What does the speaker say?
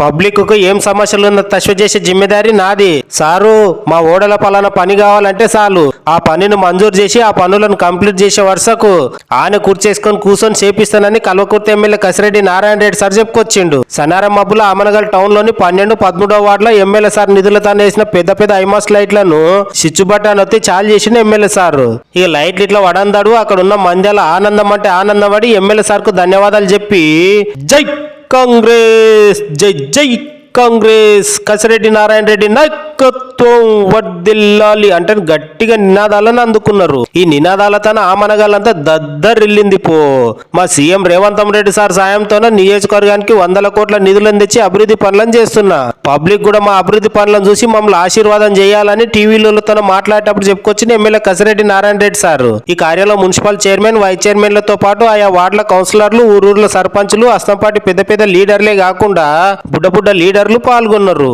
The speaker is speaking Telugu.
పబ్లిక్ కు ఏం సమస్యలు ఉన్న తశ్వ చేసే జిమ్మెదారి నాది సారు. మా ఓడల పలానా పని కావాలంటే చాలు ఆ పనిని మంజూరు చేసి ఆ పనులను కంప్లీట్ చేసే వరుసకు ఆయన కూర్చేసుకొని కూర్చొని చేపిస్తానని కల్వకుర్తి ఎమ్మెల్యే కసిరెడ్డి నారాయణ రెడ్డి సార్ చెప్పుకొచ్చిండు. సనారం మబ్బుల ఆమనగల్ టౌన్ లోని 12, 13వ వార్డులో ఎమ్మెల్యే సార్ నిధులతో వేసిన పెద్ద పెద్ద ఐమాస్ లైట్లను స్విచ్ బటన్ ఒత్తి చాలు చేసిన ఎమ్మెల్యే సార్. ఇక లైట్లు ఇట్లా వడందాడు. అక్కడ ఉన్న మంజాల ఆనందం అంటే ఆనందపడి ఎమ్మెల్యే సార్ కు ధన్యవాదాలు చెప్పి జై కాంగ్రెస్, జై జై కాంగ్రెస్, కసిరెడ్డి నారాయణ రెడ్డి నాయకత్వం వర్దిల్లాలి అంటే గట్టిగా నినాదాలను అందుకున్నారు. ఈ నినాదాలతో ఆమనగాళ్ళంతా దద్దరిల్లింది పో. మా సీఎం రేవంత్ రెడ్డి సార్ సాయంతోనే నియోజకవర్గానికి 100 కోట్ల నిధులను తెచ్చి అభివృద్ధి పనులను చేస్తున్నా. పబ్లిక్ కూడా మా అభివృద్ధి పనులను చూసి మమ్మల్ని ఆశీర్వాదం చేయాలని టీవీలతో మాట్లాడేటప్పుడు చెప్పుకొచ్చిన ఎమ్మెల్యే కసిరెడ్డి నారాయణ రెడ్డి సార్. ఈ కార్యంలో మున్సిపల్ చైర్మన్, వైస్ చైర్మన్లతో పాటు ఆయా వార్డుల కౌన్సిలర్లు, ఊరూర్ల సర్పంచులు, అస్తంపాటి పెద్ద పెద్ద లీడర్లే కాకుండా బుడ్డ బుడ్డ లీడర్లు పాల్గొన్నారు.